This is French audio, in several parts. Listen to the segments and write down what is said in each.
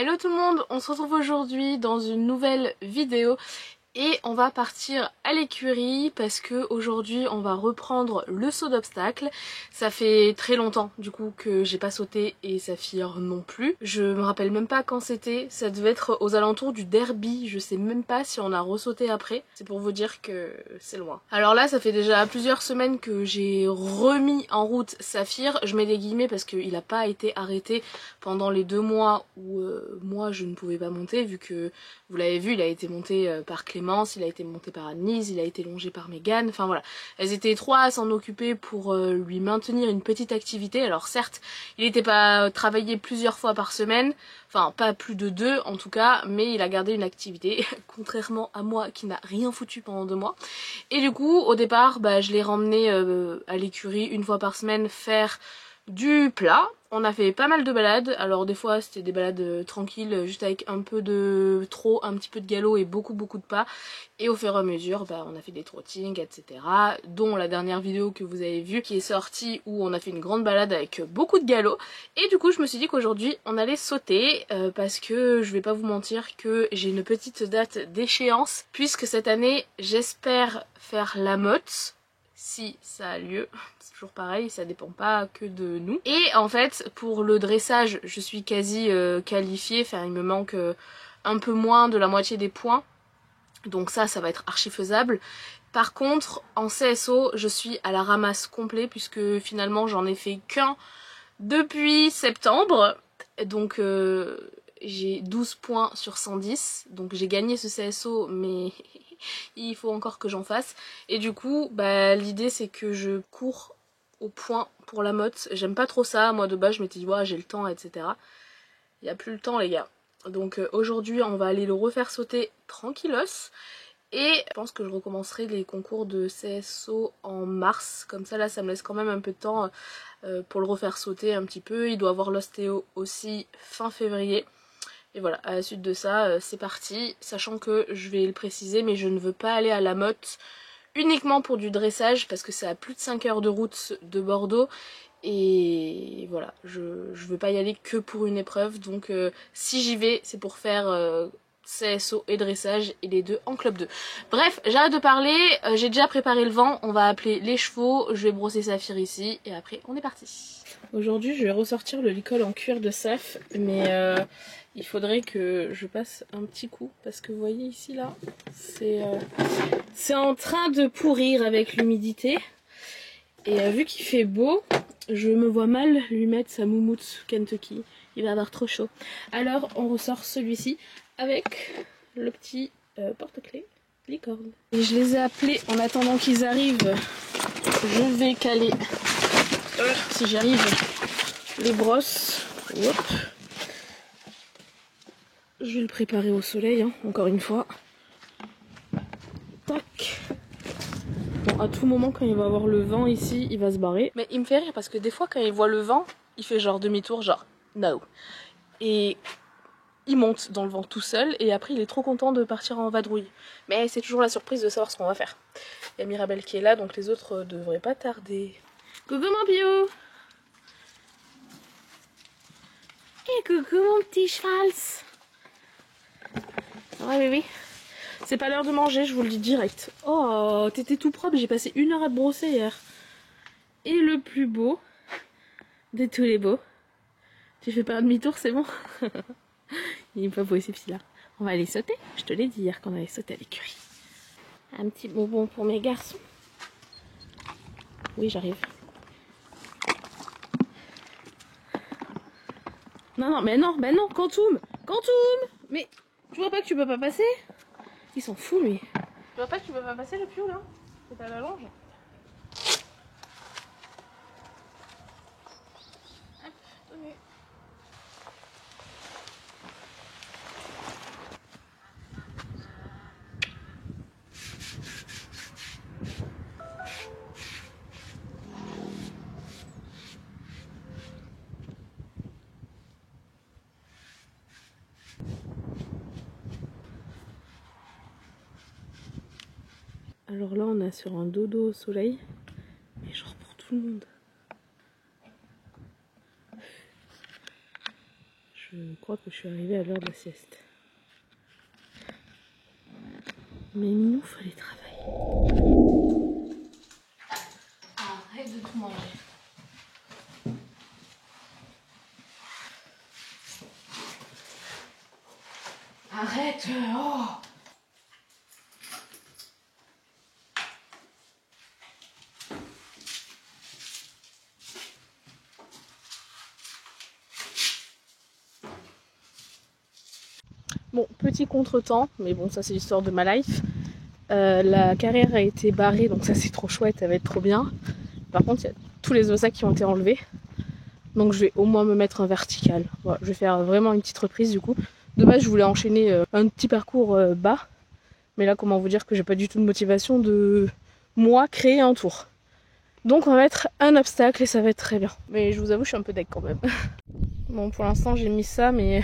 Hello tout le monde, on se retrouve aujourd'hui dans une nouvelle vidéo et on va partir à l'écurie parce que aujourd'hui on va reprendre le saut d'obstacle. Ça fait très longtemps du coup que j'ai pas sauté et Saphir non plus. Je me rappelle même pas quand c'était, ça devait être aux alentours du derby, je sais même pas si on a ressauté après. C'est pour vous dire que c'est loin. Alors là ça fait déjà plusieurs semaines que j'ai remis en route Saphir. Je mets des guillemets parce qu'il a pas été arrêté pendant les 2 mois où moi je ne pouvais pas monter, vu que vous l'avez vu, il a été monté par Clémence, il a été monté par Annelise, il a été longé par Mégane, enfin voilà. Elles étaient 3 à s'en occuper pour lui maintenir une petite activité. Alors certes, il n'était pas travaillé plusieurs fois par semaine, enfin pas plus de 2 en tout cas, mais il a gardé une activité, contrairement à moi qui n'a rien foutu pendant 2 mois. Et du coup, au départ, je l'ai ramené à l'écurie une fois par semaine faire du plat. On a fait pas mal de balades, alors des fois c'était des balades tranquilles, juste avec un peu de trot, un petit peu de galop et beaucoup de pas. Et au fur et à mesure, on a fait des trottings, etc. Dont la dernière vidéo que vous avez vue qui est sortie où on a fait une grande balade avec beaucoup de galop. Et du coup je me suis dit qu'aujourd'hui on allait sauter parce que je vais pas vous mentir que j'ai une petite date d'échéance. Puisque cette année j'espère faire la motte. Si ça a lieu, c'est toujours pareil, ça dépend pas que de nous. Et en fait, pour le dressage, je suis quasi qualifiée, enfin il me manque un peu moins de la moitié des points. Donc ça va être archi faisable. Par contre, en CSO, je suis à la ramasse complet puisque finalement j'en ai fait qu'un depuis septembre. Donc j'ai 12 points sur 110, donc j'ai gagné ce CSO, mais il faut encore que j'en fasse. Et du coup, l'idée c'est que je cours au point pour la motte. J'aime pas trop ça, moi de base je m'étais dit ouais, j'ai le temps, etc. Il n'y a plus le temps les gars. Donc aujourd'hui on va aller le refaire sauter tranquillos. Et je pense que je recommencerai les concours de CSO en mars. Comme ça là ça me laisse quand même un peu de temps pour le refaire sauter un petit peu. Il doit avoir l'ostéo aussi fin février. Et voilà, à la suite de ça, c'est parti. Sachant que je vais le préciser, mais je ne veux pas aller à la motte uniquement pour du dressage parce que c'est à plus de 5 heures de route de Bordeaux. Et voilà, je veux pas y aller que pour une épreuve. Donc si j'y vais, c'est pour faire CSO et dressage et les deux en club 2. Bref, j'arrête de parler, j'ai déjà préparé le vent, on va appeler les chevaux, je vais brosser Saphir ici et après on est parti. Aujourd'hui je vais ressortir le licol en cuir de Saf, mais il faudrait que je passe un petit coup parce que vous voyez ici là, c'est en train de pourrir avec l'humidité. Et vu qu'il fait beau, je me vois mal lui mettre sa moumoute Kentucky. Il va avoir trop chaud. Alors on ressort celui-ci avec le petit porte-clés licorne. Et je les ai appelés en attendant qu'ils arrivent. Je vais caler, si j'arrive, les brosses. Hop. Je vais le préparer au soleil, hein, encore une fois. Tac. Bon, à tout moment, quand il va avoir le vent ici, il va se barrer. Mais il me fait rire parce que des fois, quand il voit le vent, il fait genre demi-tour, genre no. Et il monte dans le vent tout seul et après, il est trop content de partir en vadrouille. Mais c'est toujours la surprise de savoir ce qu'on va faire. Il y a Mirabelle qui est là, donc les autres devraient pas tarder. Coucou mon bio! Et coucou mon petit cheval! Ouais, oui. C'est pas l'heure de manger, je vous le dis direct. Oh, t'étais tout propre, j'ai passé 1 heure à te brosser hier. Et le plus beau de tous les beaux. Tu fais pas un demi-tour, c'est bon? Il est pas beau ces petits-là. On va aller sauter. Je te l'ai dit hier qu'on allait sauter à l'écurie. Un petit bonbon pour mes garçons. Oui, j'arrive. Non, mais non, Quantum! Quantum! Mais tu vois pas que tu peux pas passer? Il s'en fout, lui. Tu vois pas que tu peux pas passer le piou, là? C'est à la longe. Hop, tenez. Alors là, on est sur un dodo au soleil, mais genre pour tout le monde. Je crois que je suis arrivée à l'heure de la sieste. Mais Minou, fallait travailler. Arrête de tout manger. Arrête, oh! Bon, petit contretemps, mais bon, ça c'est l'histoire de ma life. La carrière a été barrée, donc ça c'est trop chouette, ça va être trop bien. Par contre, il y a tous les ossacs qui ont été enlevés. Donc je vais au moins me mettre un vertical. Voilà, je vais faire vraiment une petite reprise du coup. De base, je voulais enchaîner un petit parcours bas. Mais là, comment vous dire que j'ai pas du tout de motivation de moi créer un tour. Donc on va mettre un obstacle et ça va être très bien. Mais je vous avoue, je suis un peu deck quand même. Bon, pour l'instant, j'ai mis ça, mais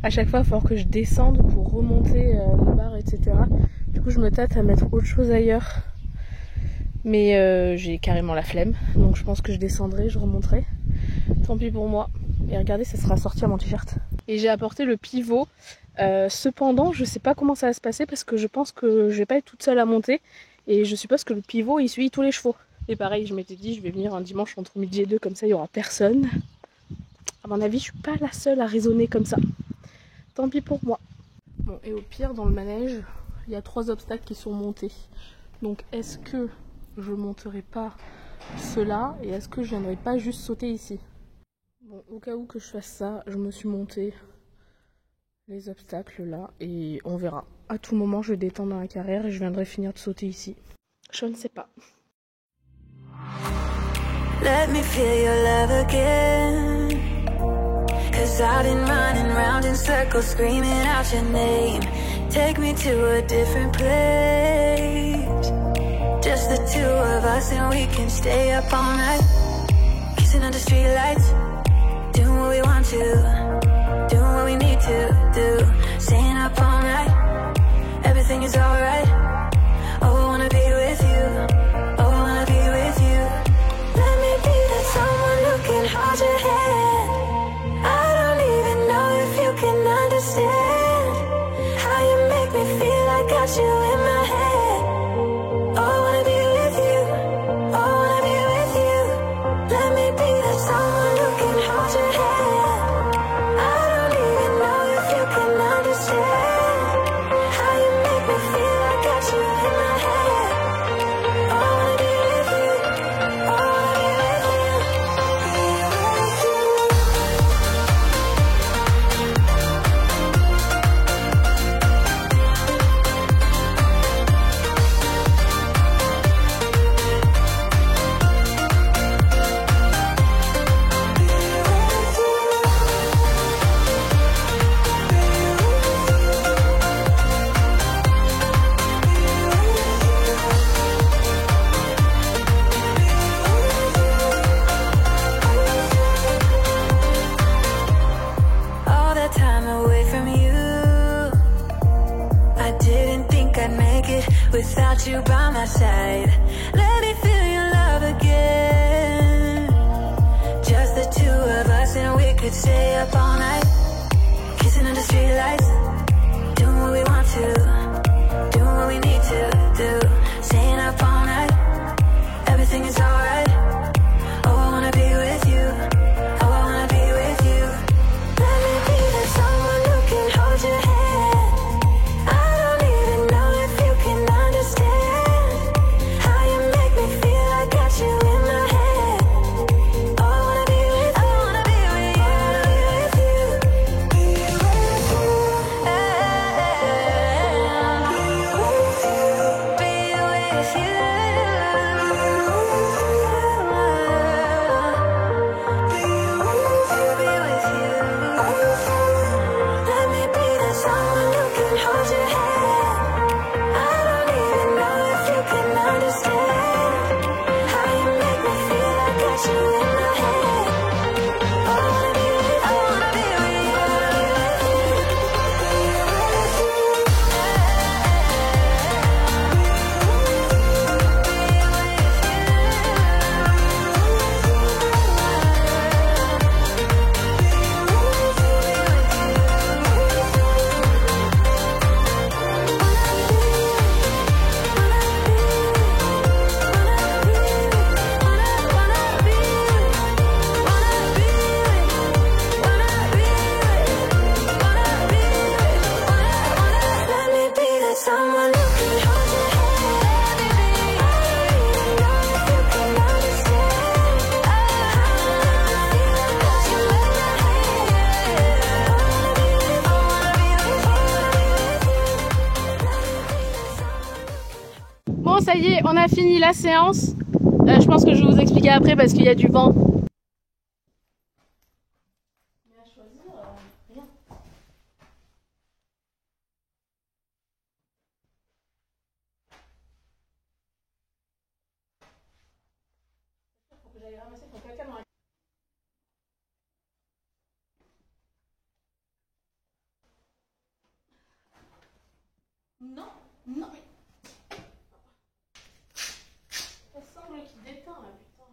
à chaque fois, il va falloir que je descende pour remonter les barres, etc. Du coup, je me tâte à mettre autre chose ailleurs. Mais j'ai carrément la flemme. Donc je pense que je descendrai, je remonterai. Tant pis pour moi. Et regardez, ça sera sorti à mon t-shirt. Et j'ai apporté le pivot. Cependant, je sais pas comment ça va se passer parce que je pense que je vais pas être toute seule à monter. Et je suppose que le pivot, il suit tous les chevaux. Et pareil, je m'étais dit, je vais venir un dimanche entre midi et 2, comme ça, il y aura personne. À mon avis, je suis pas la seule à raisonner comme ça. Tant pis pour moi. Bon, et au pire, dans le manège, il y a 3 obstacles qui sont montés. Donc, est-ce que je monterai pas ceux-là et est-ce que je viendrai pas juste sauter ici? Bon, au cas où que je fasse ça, je me suis monté les obstacles là et on verra. À tout moment, je vais détendre dans la carrière et je viendrai finir de sauter ici. Je ne sais pas. Let me feel your love again, 'cause I've been running round in circles screaming out your name. Take me to a different place, just the two of us and we can stay up all night, kissing under streetlights, doing what we want to, doing what we need to do, staying up all night, everything is alright. Oh, I wanna be with you, oh, I wanna be with you. Let me be that someone who can hold your hand. I don't even know if you can understand how you make me feel. I got you in my head. Oh, I wanna be with you, oh, I wanna be with you. Let me be that someone who can hold your hand. I don't even know if you can understand how you make me feel. I got you in my head. Oh, I wanna be with you, oh, I wanna be with you. All that time away from you, I didn't think I'd make it without you by my side. Let me feel your love again, just the two of us and we could stay up all night, kissing under streetlights, doing what we want to, doing what we need to do, staying up all night, everything is alright. Oh, I wanna be with you, oh, I wanna be with you. Let me be that someone who can hold your hand. I don't even know if you can understand how you make me feel. I got you in my head. Oh, I wanna be with you, I wanna be with you, be with you. ça y est, on a fini la séance. Je pense que je vais vous expliquer après parce qu'il y a du vent. Non, non mais... Ça semble qu'il déteint là, putain.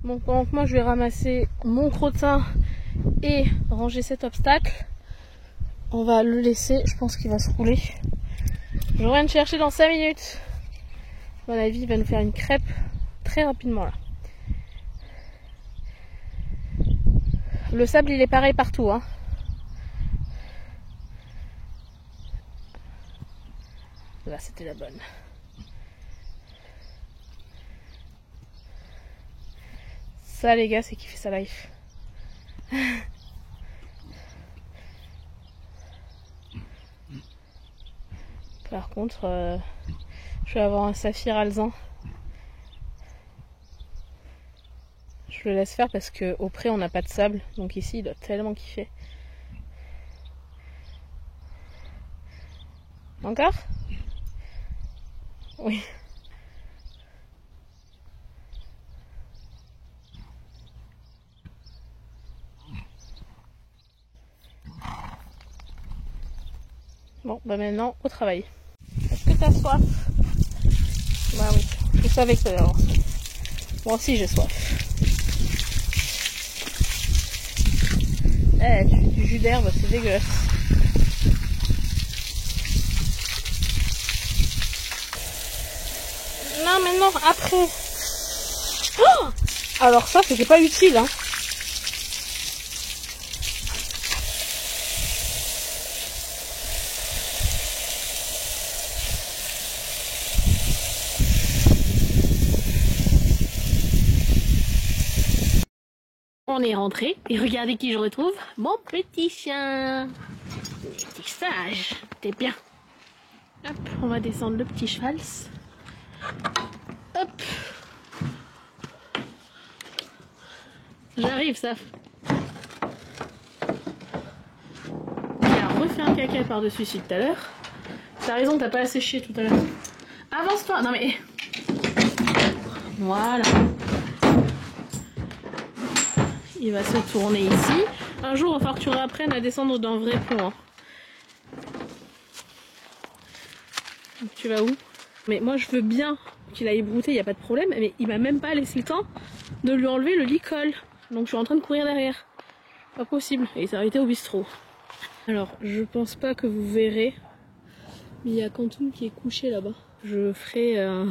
Bon, pendant que moi je vais ramasser mon crottin et ranger cet obstacle, on va le laisser, je pense qu'il va se rouler. Je reviens le chercher dans 5 minutes. À mon avis, il va nous faire une crêpe très rapidement là. Le sable, il est pareil partout, hein. Là, c'était la bonne. Ça, les gars, c'est qui fait sa life. Par contre, je vais avoir un saphir alezan. Je le laisse faire parce qu'au pré on n'a pas de sable, donc ici il doit tellement kiffer. Encore? Oui. Bon, bah maintenant au travail. Est-ce que t'as soif? Bah oui, je savais que ça allait avoir soif. Moi aussi j'ai soif. Eh, tu fais du jus d'herbe, c'est dégueulasse. Non, mais non, après. Oh, alors ça, c'était pas utile, hein. On est rentré et regardez qui je retrouve. Mon petit chien. T'es sage, t'es bien. Hop, on va descendre le petit cheval. Hop. J'arrive, ça. Il a refait un caca par-dessus celui de tout à l'heure. T'as raison, t'as pas assez chié tout à l'heure. Avance-toi. Non mais... Voilà. Il va se tourner ici. Un jour, il va falloir que tu réapprennes à descendre d'un vrai pont. Hein. Tu vas où? Mais moi, je veux bien qu'il aille brouter, il n'y a pas de problème. Mais il m'a même pas laissé le temps de lui enlever le licol. Donc, je suis en train de courir derrière. Pas possible. Et il s'est arrêté au bistrot. Alors, je pense pas que vous verrez. Mais il y a Quantum qui est couché là-bas. Je ferai un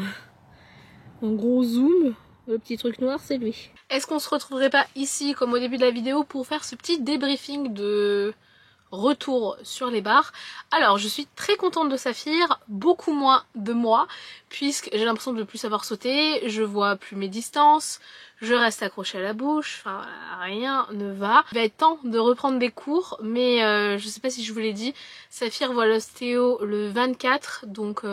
gros zoom. Le petit truc noir, c'est lui. Est-ce qu'on se retrouverait pas ici, comme au début de la vidéo, pour faire ce petit débriefing de retour sur les barres? Alors, je suis très contente de Saphir, beaucoup moins de moi, puisque j'ai l'impression de ne plus savoir sauter, je vois plus mes distances, je reste accrochée à la bouche, enfin rien ne va. Il va être temps de reprendre des cours, mais je sais pas si je vous l'ai dit, Saphir voit l'ostéo le 24, donc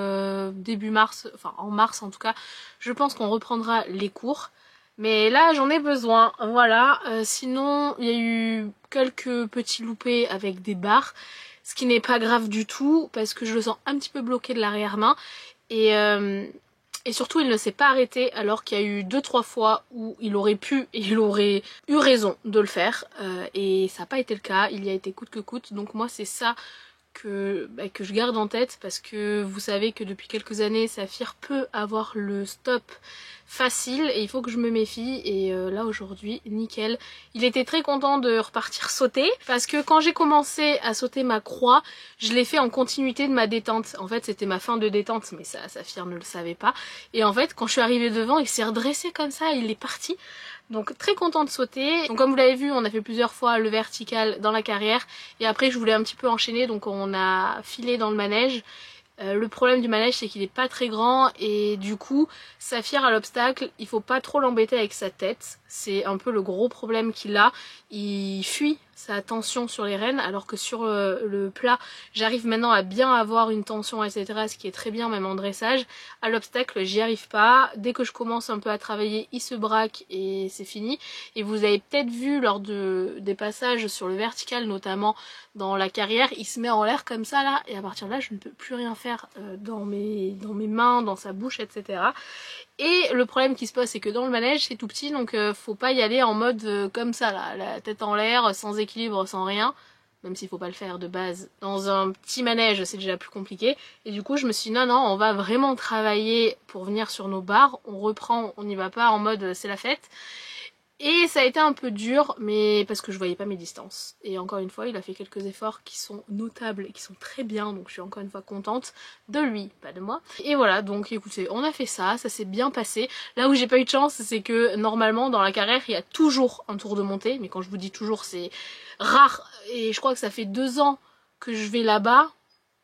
début mars, enfin en mars en tout cas, je pense qu'on reprendra les cours. Mais là j'en ai besoin, voilà. Sinon il y a eu quelques petits loupés avec des barres, ce qui n'est pas grave du tout parce que je le sens un petit peu bloqué de l'arrière-main et surtout il ne s'est pas arrêté alors qu'il y a eu 2-3 fois où il aurait pu et il aurait eu raison de le faire et ça n'a pas été le cas, il y a été coûte que coûte. Donc moi c'est ça que je garde en tête parce que vous savez que depuis quelques années Saphir peut avoir le stop facile et il faut que je me méfie et là aujourd'hui nickel. Il était très content de repartir sauter parce que quand j'ai commencé à sauter ma croix je l'ai fait en continuité de ma détente. En fait c'était ma fin de détente mais ça Saphir ne le savait pas et en fait quand je suis arrivée devant il s'est redressé comme ça, il est parti. Donc très content de sauter. Donc comme vous l'avez vu on a fait plusieurs fois le vertical dans la carrière et après je voulais un petit peu enchaîner donc on a filé dans le manège. Le problème du manège c'est qu'il est pas très grand et du coup Saphir à l'obstacle il faut pas trop l'embêter avec sa tête, c'est un peu le gros problème qu'il a, il fuit sa tension sur les rênes alors que sur le plat j'arrive maintenant à bien avoir une tension etc, ce qui est très bien même en dressage. À l'obstacle j'y arrive pas, dès que je commence un peu à travailler il se braque et c'est fini. Et vous avez peut-être vu lors des passages sur le vertical notamment dans la carrière, il se met en l'air comme ça là et à partir de là je ne peux plus rien faire dans mes mains, dans sa bouche etc. Et le problème qui se pose c'est que dans le manège c'est tout petit donc faut pas y aller en mode comme ça là, la tête en l'air, sans équilibre, sans rien. Même s'il faut pas le faire de base. Dans un petit manège c'est déjà plus compliqué. Et du coup je me suis dit non on va vraiment travailler pour venir sur nos barres. On reprend, on n'y va pas en mode c'est la fête. Et ça a été un peu dur, mais parce que je voyais pas mes distances. Et encore une fois, il a fait quelques efforts qui sont notables et qui sont très bien, donc je suis encore une fois contente de lui, pas de moi. Et voilà, donc écoutez, on a fait ça s'est bien passé. Là où j'ai pas eu de chance, c'est que normalement dans la carrière, il y a toujours un tour de montée, mais quand je vous dis toujours, c'est rare. Et je crois que ça fait 2 ans que je vais là-bas,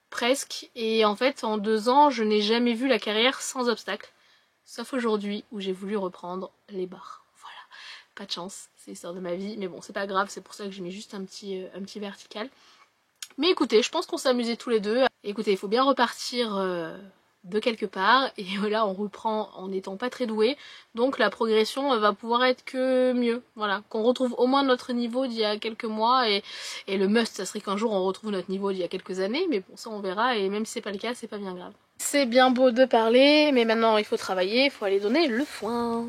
presque. Et en fait, en 2 ans, je n'ai jamais vu la carrière sans obstacle. Sauf aujourd'hui, où j'ai voulu reprendre les barres. Pas de chance, c'est l'histoire de ma vie, mais bon c'est pas grave, c'est pour ça que j'ai mis juste un petit vertical. Mais écoutez, je pense qu'on s'est amusés tous les deux. Écoutez, il faut bien repartir de quelque part, et là on reprend en n'étant pas très doué, donc la progression va pouvoir être que mieux, voilà, qu'on retrouve au moins notre niveau d'il y a quelques mois, et le must ça serait qu'un jour on retrouve notre niveau d'il y a quelques années, mais bon ça on verra, et même si c'est pas le cas, c'est pas bien grave. C'est bien beau de parler, mais maintenant il faut travailler, il faut aller donner le foin.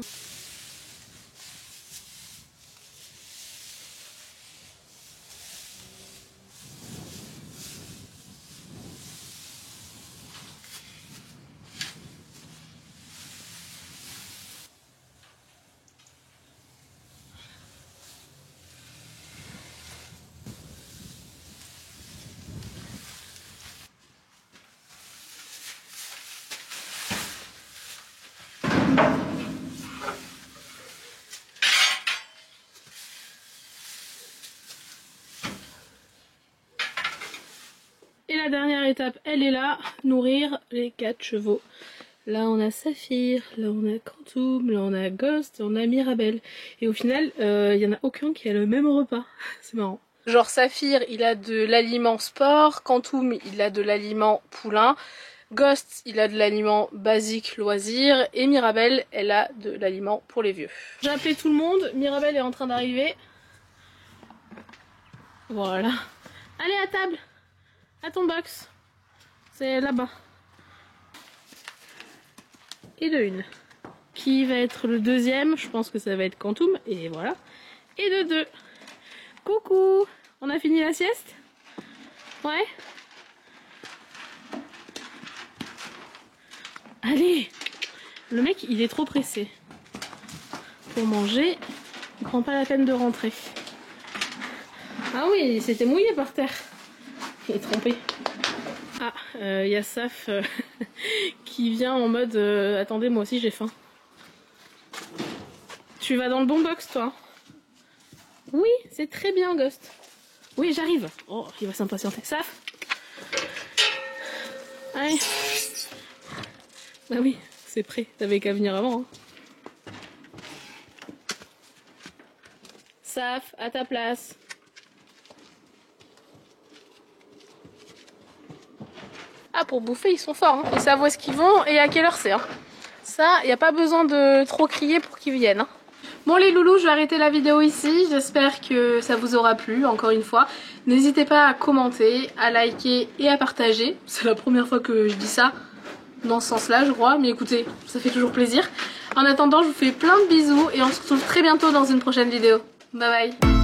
Et la dernière étape, elle est là, nourrir les 4 chevaux. Là on a Saphir, là on a Quantum, là on a Ghost, on a Mirabelle. Et au final, il y en a aucun qui a le même repas. C'est marrant. Genre Saphir, il a de l'aliment sport, Quantum, il a de l'aliment poulain, Ghost, il a de l'aliment basique loisir, et Mirabelle, elle a de l'aliment pour les vieux. J'ai appelé tout le monde, Mirabelle est en train d'arriver. Voilà. Allez à table! À ton box, c'est là-bas. Et de 1. Qui va être le deuxième? Je pense que ça va être Quantum, et voilà. Et de 2. Coucou, on a fini la sieste? Ouais. Allez, le mec il est trop pressé. Pour manger, il prend pas la peine de rentrer. Ah oui, il s'était mouillé par terre. Il est trompé. Ah, y a Saf qui vient en mode attendez, moi aussi j'ai faim. Tu vas dans le bon box toi? Oui, c'est très bien Ghost. Oui, j'arrive. Oh, il va s'impatienter. Saf. Allez. Bah oui, c'est prêt. T'avais qu'à venir avant. Hein. Saf, à ta place. Ah, pour bouffer, ils sont forts. Hein. Ils savent où est-ce qu'ils vont et à quelle heure c'est. Hein. Ça, il n'y a pas besoin de trop crier pour qu'ils viennent. Hein. Bon les loulous, je vais arrêter la vidéo ici. J'espère que ça vous aura plu, encore une fois. N'hésitez pas à commenter, à liker et à partager. C'est la première fois que je dis ça dans ce sens-là, je crois. Mais écoutez, ça fait toujours plaisir. En attendant, je vous fais plein de bisous et on se retrouve très bientôt dans une prochaine vidéo. Bye bye.